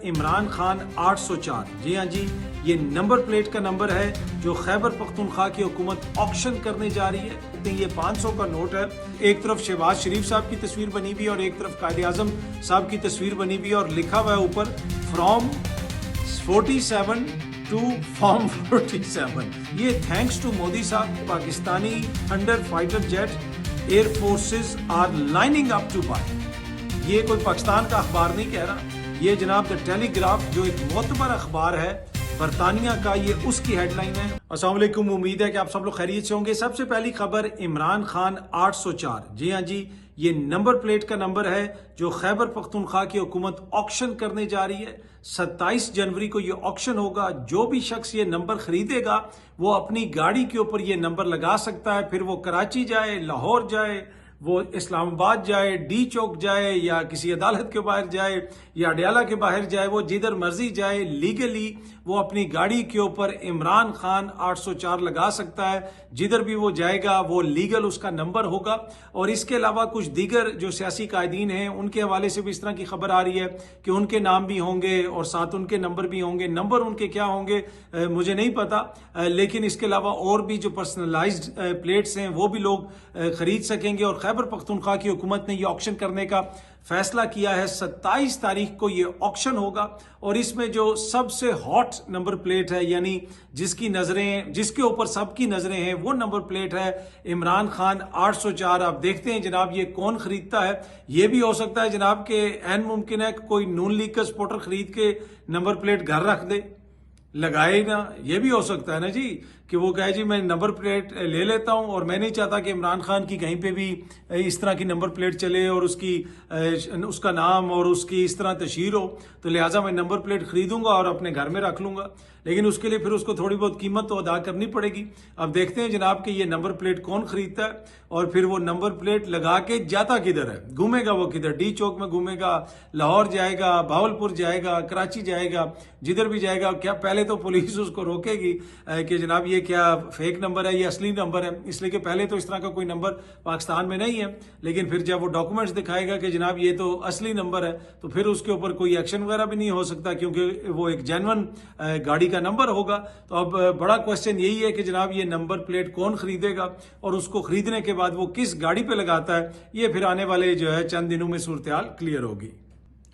इमरान खान 804। जी हाँ जी, ये number plate का नंबर है जो खैबर पख्तूनख्वा की हुकूमत ऑक्शन करने जा रही है। ये 500 का नोट है। एक तरफ शहबाज शरीफ साहब की तस्वीर बनी हुई है और एक तरफ कायद आजम साहब की तस्वीर बनी हुई है और लिखा हुआ है ऊपर फ्रॉम 47 टू फॉर्म 47। ये थैंक्स टू मोदी साहब, Pakistani thunder fighter jet air forces are lining up to buy. ये कोई पाकिस्तान का अखबार नहीं कह रहा, ये जनाब द टेलीग्राफ जो एक मोतबर अखबार है बरतानिया का, ये उसकी हेडलाइन है। अस्सलाम वालेकुम, उम्मीद है कि आप सब लोग खैरियत से होंगे। सबसे पहली खबर, इमरान खान 804। जी हाँ जी, ये नंबर प्लेट का नंबर है जो खैबर पख्तूनख्वा की हुकूमत ऑक्शन करने जा रही है। 27 जनवरी को ये ऑक्शन होगा। जो भी शख्स ये नंबर खरीदेगा वो अपनी गाड़ी के ऊपर ये नंबर लगा सकता है। फिर वो कराची जाए, लाहौर जाए, वो इस्लामाबाद जाए, डी चौक जाए, या किसी अदालत के बाहर जाए, या अडयाला के बाहर जाए, वो जिधर मर्जी जाए, लीगली वो अपनी गाड़ी के ऊपर इमरान खान 804 लगा सकता है। जिधर भी वो जाएगा वो लीगल उसका नंबर होगा। और इसके अलावा कुछ दीगर जो सियासी कायदीन हैं उनके हवाले से भी इस तरह की खबर आ रही है कि उनके नाम भी होंगे और साथ उनके नंबर भी होंगे। नंबर उनके क्या होंगे मुझे नहीं पता, लेकिन इसके अलावा और भी जो पर्सनलाइज्ड प्लेट्स हैं वो भी लोग खरीद सकेंगे। और खैबर पख्तूनख्वा की हुकूमत ने ये ऑक्शन करने का फैसला किया है। 27 तारीख को ये ऑक्शन होगा और इसमें जो सबसे हॉट नंबर प्लेट है, यानी जिसकी नजरें, जिसके ऊपर सबकी नजरें हैं, वो नंबर प्लेट है इमरान खान 804। आप देखते हैं जनाब ये कौन खरीदता है। ये भी हो सकता है जनाब के एन मुमकिन है कोई नून लीग का सपोर्टर खरीद के नंबर प्लेट घर रख दे, लगाए ना। ये भी हो सकता है ना जी कि वो कहे जी मैं नंबर प्लेट ले लेता हूं और मैं नहीं चाहता कि इमरान खान की कहीं पे भी इस तरह की नंबर प्लेट चले और उसका नाम और उसकी इस तरह तशहीर हो, तो लिहाजा मैं नंबर प्लेट खरीदूंगा और अपने घर में रख लूंगा। लेकिन उसके लिए फिर उसको थोड़ी बहुत कीमत तो अदा करनी पड़ेगी। अब देखते हैं जनाब कि ये नंबर प्लेट कौन खरीदता है और फिर वो नंबर प्लेट लगा के जाता किधर है, घूमेगा वो किधर, डी चौक में घूमेगा, लाहौर जाएगा, भावलपुर जाएगा, कराची जाएगा, जिधर भी जाएगा। क्या पहले तो पुलिस उसको रोकेगी कि जनाब ये क्या फेक नंबर है, ये असली नंबर है, इसलिए कि पहले तो इस तरह का कोई नंबर पाकिस्तान में नहीं है। लेकिन फिर जब वो डॉक्यूमेंट्स दिखाएगा कि जनाब ये तो असली नंबर है, तो फिर उसके ऊपर कोई एक्शन वगैरह भी नहीं हो सकता क्योंकि वो एक जेन्युइन गाड़ी का नंबर होगा। तो अब बड़ा क्वेश्चन यही है कि जनाब ये नंबर प्लेट कौन खरीदेगा और उसको खरीदने के बाद वो किस गाड़ी पे लगाता है। ये फिर आने वाले जो है चंद दिनों में सूरत-ए-हाल क्लियर होगी।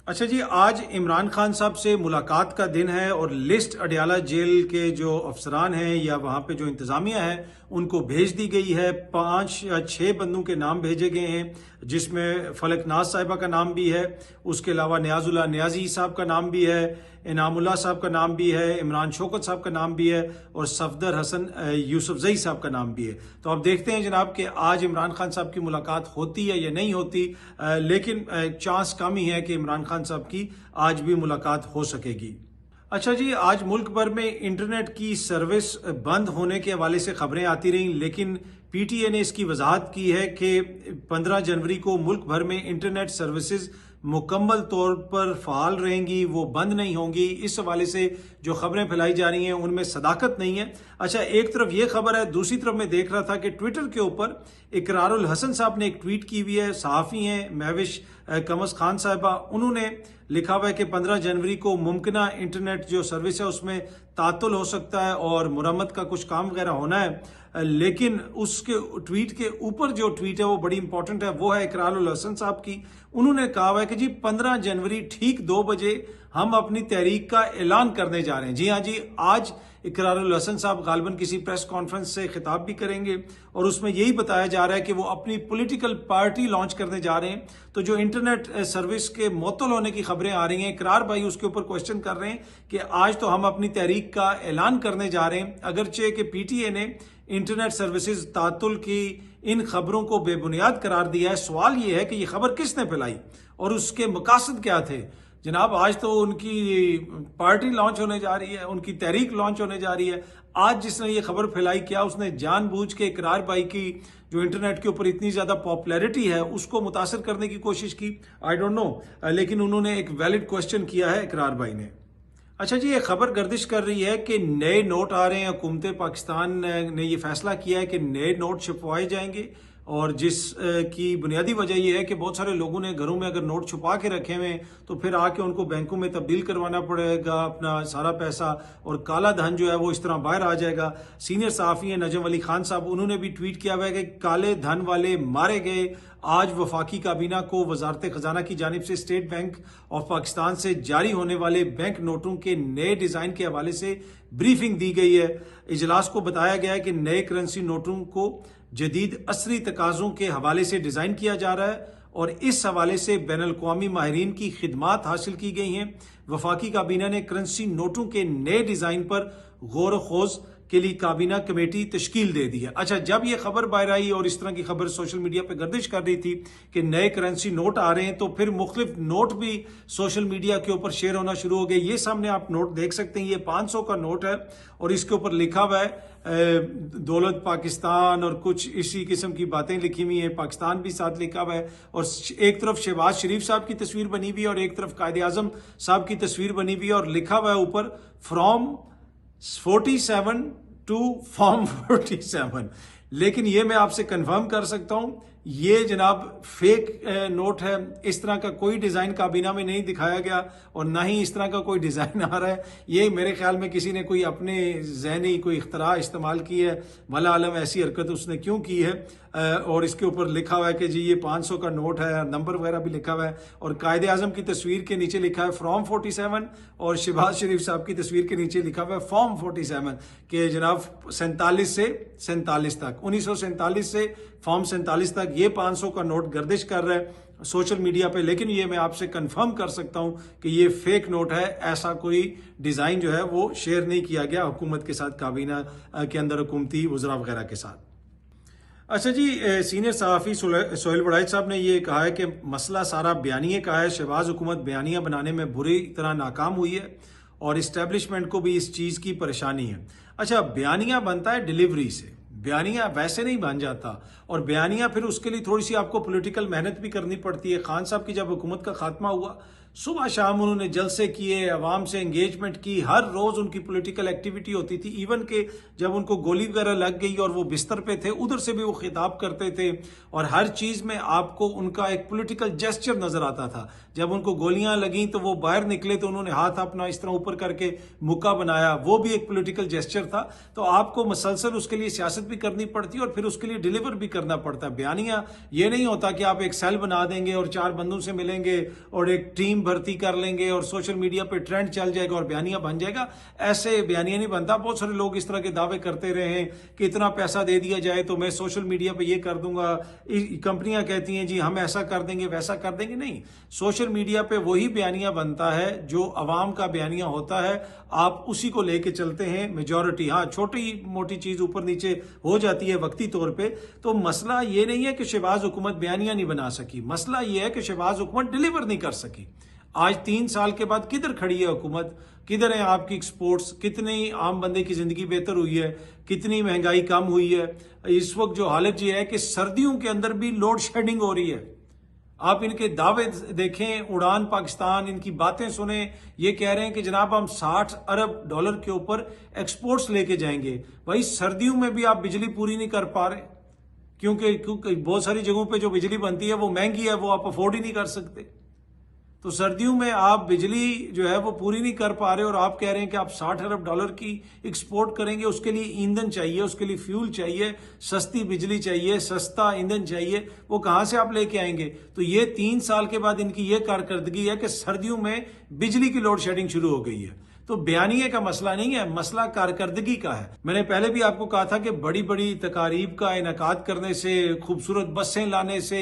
अच्छा जी, आज इमरान खान साहब से मुलाकात का दिन है और लिस्ट अडयाला जेल के जो अफसरान हैं या वहां पे जो इंतजामिया है उनको भेज दी गई है। 5 या 6 बंदों के नाम भेजे गए हैं जिसमें फलकनाज साहिबा का नाम भी है, उसके अलावा नियाजुल्लाह नियाजी साहब का नाम भी है, इनामुल्लाह साहब का नाम भी है, इमरान शौकत साहब का नाम भी है और सफदर हसन यूसुफजई साहब का नाम भी है। तो अब देखते हैं जनाब कि आज इमरान खान साहब की मुलाकात होती है या नहीं होती, लेकिन चांस कम ही है कि इमरान खान साहब की आज भी मुलाकात हो सकेगी। अच्छा जी, आज मुल्क भर में इंटरनेट की सर्विस बंद होने के हवाले से खबरें आती रहीं, लेकिन पीटीए ने इसकी वजाहत की है कि 15 जनवरी को मुल्क भर में इंटरनेट सर्विसेज मुकम्मल तौर पर फ़ाल रहेंगी, वो बंद नहीं होंगी। इस हवाले से जो खबरें फैलाई जा रही हैं उनमें सदाकत नहीं है। अच्छा, एक तरफ ये खबर है, दूसरी तरफ मैं देख रहा था कि ट्विटर के ऊपर इकरारुल हसन साहब ने एक ट्वीट की हुई है। सहाफ़ी हैं महविश कमस खान साहिबा, उन्होंने लिखा हुआ है कि 15 जनवरी को मुमकिन इंटरनेट जो सर्विस है उसमें तातुल हो सकता है और मुरम्मत का कुछ काम वगैरह होना है। लेकिन उसके ट्वीट के ऊपर जो ट्वीट है वो बड़ी इंपॉर्टेंट है, वो है इकरारुल हसन साहब की। उन्होंने कहा हुआ है कि जी 15 जनवरी ठीक 2 बजे हम अपनी तहरीक का ऐलान करने जा रहे हैं। जी हाँ जी, आज इकरारुल हसन साहब गालिबन किसी प्रेस कॉन्फ्रेंस से खिताब भी करेंगे और उसमें यही बताया जा रहा है कि वो अपनी पॉलिटिकल पार्टी लॉन्च करने जा रहे हैं। तो जो इंटरनेट सर्विस के मुअत्तल होने की खबरें आ रही हैं, इकरार भाई उसके ऊपर क्वेश्चन कर रहे हैं कि आज तो हम अपनी तहरीक का ऐलान करने जा रहे हैं। अगरचे कि पीटीए ने इंटरनेट सर्विसेज तातुल की इन खबरों को बेबुनियाद करार दिया है। सवाल यह है कि यह खबर किसने फैलाई और उसके मकासद क्या थे। जनाब, आज तो उनकी पार्टी लॉन्च होने जा रही है, उनकी तहरीक लॉन्च होने जा रही है। आज जिसने ये खबर फैलाई, क्या उसने जानबूझ के इकरार भाई की जो इंटरनेट के ऊपर इतनी ज्यादा पॉपुलैरिटी है उसको मुतासर करने की कोशिश की? आई डोंट नो, लेकिन उन्होंने एक वैलिड क्वेश्चन किया है इकरार भाई ने। अच्छा जी, ये खबर गर्दिश कर रही है कि नए नोट आ रहे हैं। हुकूमत पाकिस्तान ने ये फैसला किया है कि नए नोट छपवाए जाएंगे और जिस की बुनियादी वजह यह है कि बहुत सारे लोगों ने घरों में अगर नोट छुपा के रखे हुए हैं तो फिर आके उनको बैंकों में तब्दील करवाना पड़ेगा अपना सारा पैसा, और काला धन जो है वो इस तरह बाहर आ जाएगा। सीनियर सहाफ़ी हैं नजम अली खान साहब, उन्होंने भी ट्वीट किया हुआ है कि काले धन वाले मारे गए। आज वफाकी काबीना को वजारत खजाना की जानिब से स्टेट बैंक ऑफ पाकिस्तान से जारी होने वाले बैंक नोटों के नए डिजाइन के हवाले से ब्रीफिंग दी गई है। इजलास को बताया गया है कि नए करेंसी नोटों को जदीद असरी तकाज़ों के हवाले से डिजाइन किया जा रहा है और इस हवाले से बैनुल-अक़वामी माहिरीन की खिदमात हासिल की गई हैं। वफाकी काबीना ने करेंसी नोटों के नए डिजाइन पर गौर खोज के लिए काबीना कमेटी तश्कील दे दी है। अच्छा, जब ये खबर बाहर आई और इस तरह की खबर सोशल मीडिया पे गर्दिश कर रही थी कि नए करेंसी नोट आ रहे हैं, तो फिर मुख्तलिफ नोट भी सोशल मीडिया के ऊपर शेयर होना शुरू हो गए। ये सामने आप नोट देख सकते हैं, ये 500 का नोट है और इसके ऊपर लिखा हुआ है दौलत पाकिस्तान और कुछ इसी किस्म की बातें लिखी हुई हैं, पाकिस्तान भी साथ लिखा हुआ है। और एक तरफ शहबाज शरीफ साहब की तस्वीर बनी हुई है और एक तरफ कायदे आजम साहब की तस्वीर बनी हुई है और लिखा हुआ है ऊपर फ्रॉम 47 टू फॉर्म 47। लेकिन ये मैं आपसे कंफर्म कर सकता हूं, ये जनाब फेक नोट है। इस तरह का कोई डिजाइन काबीना में नहीं दिखाया गया और ना ही इस तरह का कोई डिजाइन आ रहा है। ये मेरे ख्याल में किसी ने कोई अपने ज़हनी कोई इख्तरा इस्तेमाल की है, वला आलम ऐसी हरकत उसने क्यों की है। और इसके ऊपर लिखा हुआ है कि जी ये 500 का नोट है, नंबर वगैरह भी लिखा हुआ है और कायदे आजम की तस्वीर के नीचे लिखा है फ्रॉम 47 और शहबाज शरीफ साहब की तस्वीर के नीचे लिखा हुआ है फॉर्म 47 के जनाब 47 से 47 तक, 1947 से फॉर्म 47 तक ये 500 का नोट गर्दिश कर रहा है सोशल मीडिया पे। लेकिन ये मैं आपसे कंफर्म कर सकता हूं कि ये फेक नोट है, ऐसा कोई डिजाइन जो है वो शेयर नहीं किया गया हुकूमत के साथ, काबीना के अंदर हुकूमती वज़रा वगैरह के साथ। अच्छा जी, सीनियर सहाफ़ी सोहेल बड़ाइच साहब ने ये कहा है कि मसला सारा बयानिए का है। शहबाज हुकूमत बयानिया बनाने में बुरी तरह नाकाम हुई है और इस्टेब्लिशमेंट को भी इस चीज़ की परेशानी है। अच्छा, बयानिया बनता है डिलीवरी से, बयानिया वैसे नहीं बन जाता और बयानिया फिर उसके लिए थोड़ी सी आपको पॉलिटिकल मेहनत भी करनी पड़ती है। खान साहब की जब हुकूमत का खात्मा हुआ, सुबह शाम उन्होंने जलसे किए, अवाम से एंगेजमेंट की, हर रोज उनकी पॉलिटिकल एक्टिविटी होती थी। इवन के जब उनको गोली वगैरह लग गई और वो बिस्तर पे थे, उधर से भी वो खिताब करते थे और हर चीज में आपको उनका एक पॉलिटिकल जेस्चर नजर आता था। जब उनको गोलियां लगी तो वो बाहर निकले तो उन्होंने हाथ अपना इस तरह ऊपर करके मुक्का बनाया, वो भी एक पॉलिटिकल जेस्चर था। तो आपको मसलसल उसके लिए सियासत भी करनी पड़ती है और फिर उसके लिए डिलीवर भी करना पड़ता है। बयानिया ये नहीं होता कि आप एक सेल बना देंगे और 4 बंदों से मिलेंगे और एक टीम भर्ती कर लेंगे और सोशल मीडिया पे ट्रेंड चल जाएगा और बयानिया बन जाएगा। ऐसे बयानिया नहीं बनता। बहुत सारे लोग इस तरह के दावे करते रहे हैं कि इतना पैसा दे दिया जाए तो मैं सोशल मीडिया पे ये कर दूंगा। कंपनियां कहती हैं जी हम ऐसा कर देंगे वैसा कर देंगे। नहीं, सोशल मीडिया पे वही बयानिया बनता है जो अवाम का बयानिया होता है, आप उसी को लेके चलते हैं। मेजॉरिटी, हाँ छोटी मोटी चीज ऊपर नीचे हो जाती है वक्ती तौर पे। तो मसला ये नहीं है कि शहबाज हुकूमत बयानिया नहीं बना सकी, मसला ये है कि शहबाज हुकूमत डिलीवर नहीं कर सकी। आज 3 साल के बाद किधर खड़ी है हुकूमत, किधर है आपकी एक्सपोर्ट्स, कितनी आम बंदे की जिंदगी बेहतर हुई है, कितनी महंगाई कम हुई है। इस वक्त जो हालत ये है कि सर्दियों के अंदर भी लोड शेडिंग हो रही है। आप इनके दावे देखें, उड़ान पाकिस्तान, इनकी बातें सुने, ये कह रहे हैं कि जनाब हम $60 अरब के ऊपर एक्सपोर्ट्स लेके जाएंगे। भाई सर्दियों में भी आप बिजली पूरी नहीं कर पा रहे क्योंकि बहुत सारी जगहों पे जो बिजली बनती है वो महंगी है, वो आप अफोर्ड ही नहीं कर सकते। तो सर्दियों में आप बिजली जो है वो पूरी नहीं कर पा रहे और आप कह रहे हैं कि आप $60 अरब की एक्सपोर्ट करेंगे। उसके लिए ईंधन चाहिए, उसके लिए फ्यूल चाहिए, सस्ती बिजली चाहिए, सस्ता ईंधन चाहिए, वो कहां से आप लेके आएंगे। तो ये 3 साल के बाद इनकी ये कारकर्दगी है कि सर्दियों में बिजली की लोड शेडिंग शुरू हो गई है। तो बयानिए का मसला नहीं है, मसला कारकर्दगी का है। मैंने पहले भी आपको कहा था कि बड़ी बड़ी तकारीब का इनेकाद करने से, खूबसूरत बसें लाने से,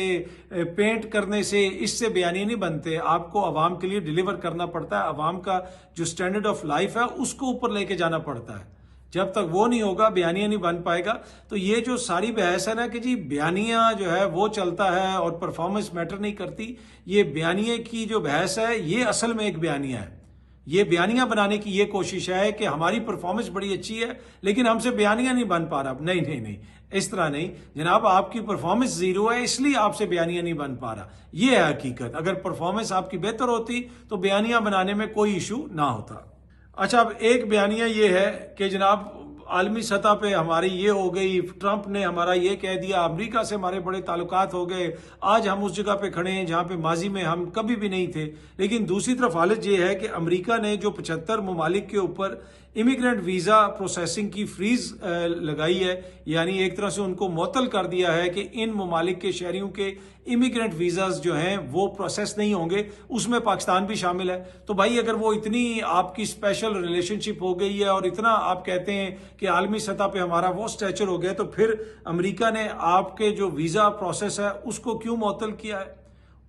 पेंट करने से, इससे बयानिए नहीं बनते। आपको अवाम के लिए डिलीवर करना पड़ता है। अवाम का जो स्टैंडर्ड ऑफ लाइफ है उसको ऊपर लेके जाना पड़ता है। जब तक वो नहीं होगा बयानिया नहीं बन पाएगा। तो ये जो सारी बहस है ना कि जी बयानिया जो है वो चलता है और परफॉर्मेंस मैटर नहीं करती, ये बयानिए की जो बहस है ये असल में एक बयानिया है। ये बयानिया बनाने की ये कोशिश है कि हमारी परफॉर्मेंस बड़ी अच्छी है लेकिन हमसे बयानिया नहीं बन पा रहा। नहीं नहीं नहीं, इस तरह नहीं जनाब, आपकी परफॉर्मेंस 0 है इसलिए आपसे बयानिया नहीं बन पा रहा। ये है हकीकत। अगर परफॉर्मेंस आपकी बेहतर होती तो बयानिया बनाने में कोई इशू ना होता। अच्छा, अब एक बयानिया ये है कि जनाब आलमी सतह पे हमारी ये हो गई, ट्रंप ने हमारा ये कह दिया, अमेरिका से हमारे बड़े ताल्लुकात हो गए, आज हम उस जगह पे खड़े हैं जहां पे माजी में हम कभी भी नहीं थे। लेकिन दूसरी तरफ हालत ये है कि अमेरिका ने जो 75 ममालिक के ऊपर इमिग्रेंट वीज़ा प्रोसेसिंग की फ्रीज लगाई है, यानी एक तरह से उनको मुअत्तल कर दिया है कि इन ममालिक के शहरियों के इमिग्रेंट वीज़ाज जो हैं वो प्रोसेस नहीं होंगे, उसमें पाकिस्तान भी शामिल है। तो भाई अगर वो इतनी आपकी स्पेशल रिलेशनशिप हो गई है और इतना आप कहते हैं कि आलमी सतह पे हमारा वो स्टेचर हो गया, तो फिर अमेरिका ने आपके जो वीज़ा प्रोसेस है उसको क्यों मुअत्तल किया है?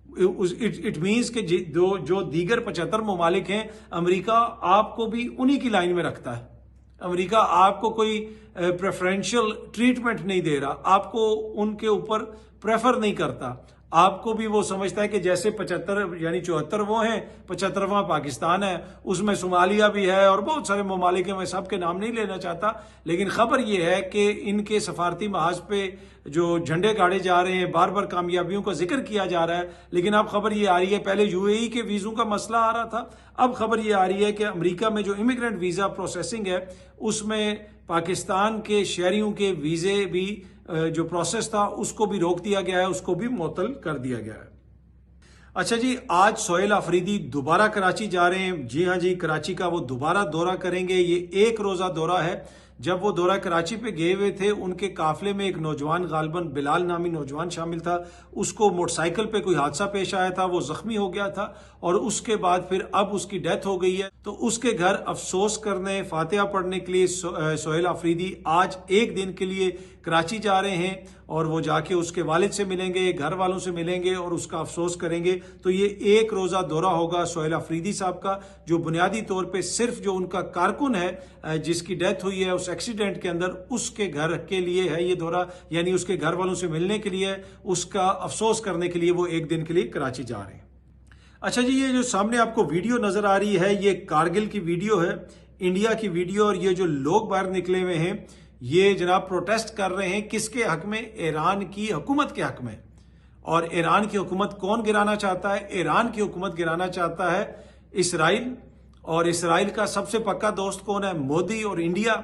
इट मीन्स कि जो दीगर 75 ममालिक हैं, अमेरिका आपको भी उन्हीं की लाइन में रखता है। अमेरिका आपको कोई प्रेफरेंशियल ट्रीटमेंट नहीं दे रहा, आपको उनके ऊपर प्रेफर नहीं करता, आपको भी वो समझता है कि जैसे 75 यानी 74 वो हैं, 75वां पाकिस्तान है, उसमें सोमालिया भी है और बहुत सारे ममालिक हैं। मैं सबके नाम नहीं लेना चाहता, लेकिन खबर ये है कि इनके सफारती महाज पे जो झंडे गाड़े जा रहे हैं, बार बार कामयाबियों का जिक्र किया जा रहा है, लेकिन अब खबर ये आ रही है, पहले यूएई के वीज़ों का मसला आ रहा था, अब खबर ये आ रही है कि अमेरिका में जो इमिग्रेंट वीज़ा प्रोसेसिंग है उसमें पाकिस्तान के शहरियों के वीज़े भी जो प्रोसेस था उसको भी रोक दिया गया है, उसको भी मुअत्तल कर दिया गया है। अच्छा जी, आज सोहेल अफरीदी दोबारा कराची जा रहे हैं। जी हाँ जी, कराची का वो दोबारा दौरा करेंगे। ये एक रोज़ा दौरा है। जब वो दौरा कराची पे गए हुए थे, उनके काफिले में एक नौजवान, गालिबन बिलाल नामी नौजवान शामिल था। उसको मोटरसाइकिल पे कोई हादसा पेश आया था, वो जख्मी हो गया था और उसके बाद फिर अब उसकी डेथ हो गई है। तो उसके घर अफसोस करने, फातिहा पढ़ने के लिए सोहेल अफरीदी आज एक दिन के लिए कराची जा रहे हैं और वो जाके उसके वालिद से मिलेंगे, घर वालों से मिलेंगे और उसका अफसोस करेंगे। तो ये एक रोज़ा दौरा होगा सोहेल अफरीदी साहब का, जो बुनियादी तौर पे सिर्फ जो उनका कारकुन है जिसकी डेथ हुई है उस एक्सीडेंट के अंदर, उसके घर के लिए है ये दौरा, यानी उसके घर वालों से मिलने के लिए, उसका अफसोस करने के लिए वो एक दिन के लिए कराची जा रहे हैं। अच्छा जी, ये जो सामने आपको वीडियो नजर आ रही है, ये कारगिल की वीडियो है, इंडिया की वीडियो, और ये जो लोग बाहर निकले हुए हैं ये जनाब प्रोटेस्ट कर रहे हैं किसके हक में? ईरान की हुकूमत के हक में। और ईरान की हुकूमत कौन गिराना चाहता है? ईरान की हुकूमत गिराना चाहता है इसराइल, और इसराइल का सबसे पक्का दोस्त कौन है? मोदी और इंडिया।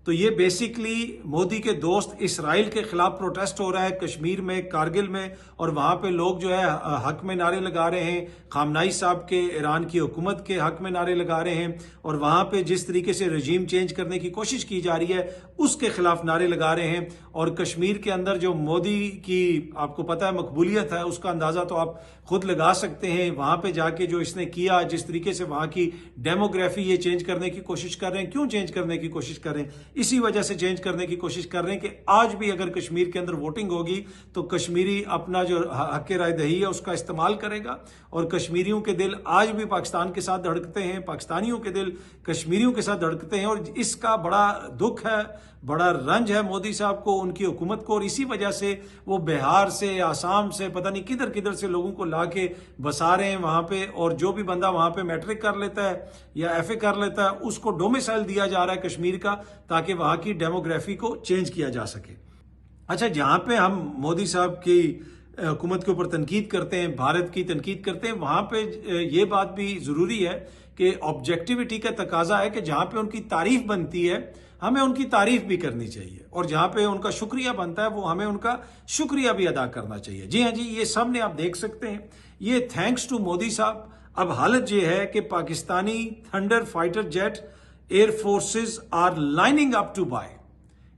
तो ये बेसिकली मोदी के दोस्त इसराइल के खिलाफ प्रोटेस्ट हो रहा है कश्मीर में, कारगिल में, और वहां पे लोग जो है हक में नारे लगा रहे हैं, खामनाई साहब के, ईरान की हुकूमत के हक में नारे लगा रहे हैं, और वहां पे जिस तरीके से रजीम चेंज करने की कोशिश की जा रही है उसके खिलाफ नारे लगा रहे हैं। और कश्मीर के अंदर जो मोदी की आपको पता है मकबूलियत है, उसका अंदाजा तो आप खुद लगा सकते हैं। वहां पे जाके जो इसने किया, जिस तरीके से वहां की डेमोग्राफी ये चेंज करने की कोशिश कर रहे हैं। क्यों चेंज करने की कोशिश कर रहे हैं? इसी वजह से चेंज करने की कोशिश कर रहे हैं कि आज भी अगर कश्मीर के अंदर वोटिंग होगी तो कश्मीरी अपना जो हक राय दही है उसका इस्तेमाल करेगा, और कश्मीरियों के दिल आज भी पाकिस्तान के साथ धड़कते हैं, पाकिस्तानियों के दिल कश्मीरियों के साथ धड़कते हैं, और इसका बड़ा दुख है, बड़ा रंज है मोदी साहब को, उनकी हुकूमत को, और इसी वजह से वो बिहार से, आसाम से, पता नहीं किधर किधर से लोगों को ला के बसा रहे हैं वहां पे। और जो भी बंदा वहां पे मैट्रिक कर लेता है या एफए कर लेता है उसको डोमिसाइल दिया जा रहा है कश्मीर का, ताकि वहां की डेमोग्राफी को चेंज किया जा सके। अच्छा, जहां पे हम मोदी साहब की हुकूमत के ऊपर तनकीद करते हैं, भारत की तनकीद करते हैं, वहां पे ये बात भी जरूरी है कि ऑब्जेक्टिविटी का तकाजा है कि जहां पे उनकी तारीफ बनती है हमें उनकी तारीफ भी करनी चाहिए, और जहां पे उनका शुक्रिया बनता है वो हमें उनका शुक्रिया भी अदा करना चाहिए। जी हाँ जी, ये सामने आप देख सकते हैं, ये थैंक्स टू मोदी साहब। अब हालत ये है कि Pakistani thunder fighter jet air forces are lining up to buy.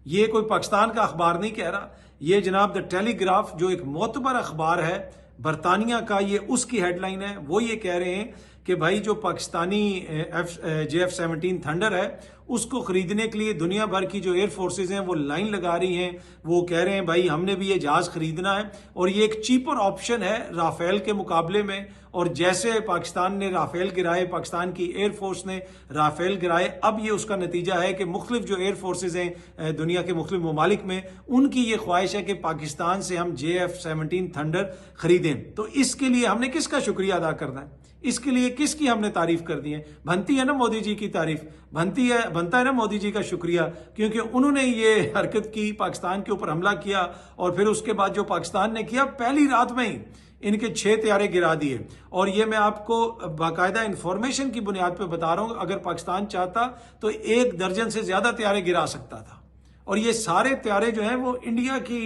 ये कोई पाकिस्तान का अखबार नहीं कह रहा, ये जनाब द टेलीग्राफ जो एक मोतबर अखबार है बरतानिया का, ये उसकी हेडलाइन है। वो ये कह रहे हैं कि भाई जो पाकिस्तानी JF-17 थंडर है उसको खरीदने के लिए दुनिया भर की जो एयर फोर्सेज हैं वो लाइन लगा रही हैं। वो कह रहे हैं भाई हमने भी ये जहाज खरीदना है, और ये एक चीपर ऑप्शन है राफेल के मुकाबले में। और जैसे पाकिस्तान ने राफेल गिराए, पाकिस्तान की एयरफोर्स ने राफेल गिराए, अब ये उसका नतीजा है कि मुख्तलिफ जो एयर फोर्सेज हैं दुनिया के मुख्तलिफ ममालिक में, उनकी ये ख्वाहिश है कि पाकिस्तान से हम JF-17 थंडर खरीदें। तो इसके लिए हमने किसका शुक्रिया अदा करना है? इसके लिए किसकी हमने तारीफ कर दी है? बनती है ना मोदी जी की तारीफ, बनती है, बनता है ना मोदी जी का शुक्रिया, क्योंकि उन्होंने ये हरकत की, पाकिस्तान के ऊपर हमला किया और फिर उसके बाद जो पाकिस्तान ने किया, पहली रात में ही इनके 6 तैयारे गिरा दिए। और ये मैं आपको बाकायदा इंफॉर्मेशन की बुनियाद पे बता रहा हूं, अगर पाकिस्तान चाहता तो 1 दर्जन से ज्यादा तैयारे गिरा सकता था। और ये सारे तैयारे जो हैं वो इंडिया की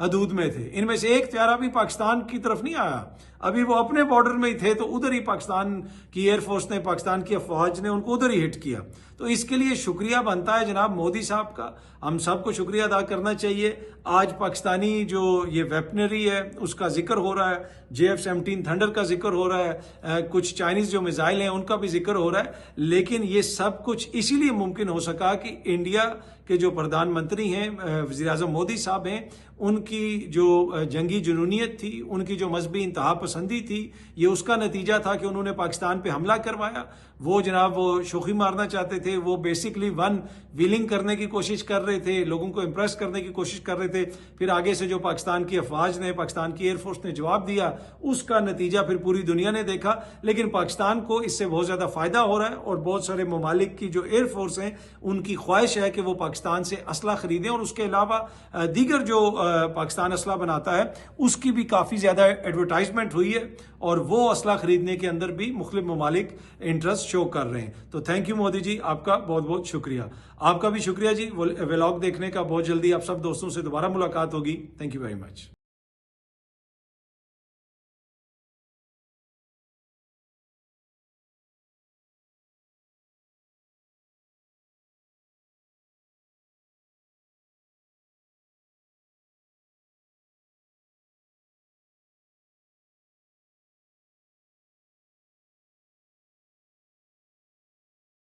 हदूद में थे, इनमें से एक तैयारा भी पाकिस्तान की तरफ नहीं आया, अभी वो अपने बॉर्डर में ही थे, तो उधर ही पाकिस्तान की एयरफोर्स ने, पाकिस्तान की अफवाज ने उनको उधर ही हिट किया। तो इसके लिए शुक्रिया बनता है जनाब मोदी साहब का, हम सबको शुक्रिया अदा करना चाहिए। आज पाकिस्तानी जो ये वेपनरी है उसका जिक्र हो रहा है, JF-17 थंडर का जिक्र हो रहा है, कुछ चाइनीज जो मिसाइल हैं उनका भी जिक्र हो रहा है, लेकिन ये सब कुछ इसीलिए मुमकिन हो सका कि इंडिया के जो प्रधानमंत्री हैं, वज़ीर आज़म मोदी साहब हैं, उनकी जो जंगी जुनूनियत थी, उनकी जो मजहबी इंतहा पसंदी थी, ये उसका नतीजा था कि उन्होंने पाकिस्तान पे हमला करवाया। वो जनाब वो शोखी मारना चाहते थे, वो बेसिकली वन व्हीलिंग करने की कोशिश कर रहे थे, लोगों को इंप्रेस करने की कोशिश कर रहे थे। फिर आगे से जो पाकिस्तान की अफवाज ने, पाकिस्तान की एयरफोर्स ने जवाब दिया, उसका नतीजा फिर पूरी दुनिया ने देखा। लेकिन पाकिस्तान को इससे बहुत ज़्यादा फ़ायदा हो रहा है और बहुत सारे ममालिक की जो एयरफोर्स हैं उनकी ख्वाहिश है कि वो पाकिस्तान से असला खरीदें, और उसके अलावा दीगर जो पाकिस्तान असला बनाता है उसकी भी काफ़ी ज़्यादा एडवर्टाइजमेंट हुई है, और वो असला खरीदने के अंदर भी मुख्तलिफ ममालिक इंटरेस्ट शो कर रहे हैं। तो थैंक यू मोदी जी, आपका बहुत बहुत शुक्रिया। आपका भी शुक्रिया जी व्लॉग देखने का। बहुत जल्दी आप सब दोस्तों से दोबारा मुलाकात होगी। Thank you very much.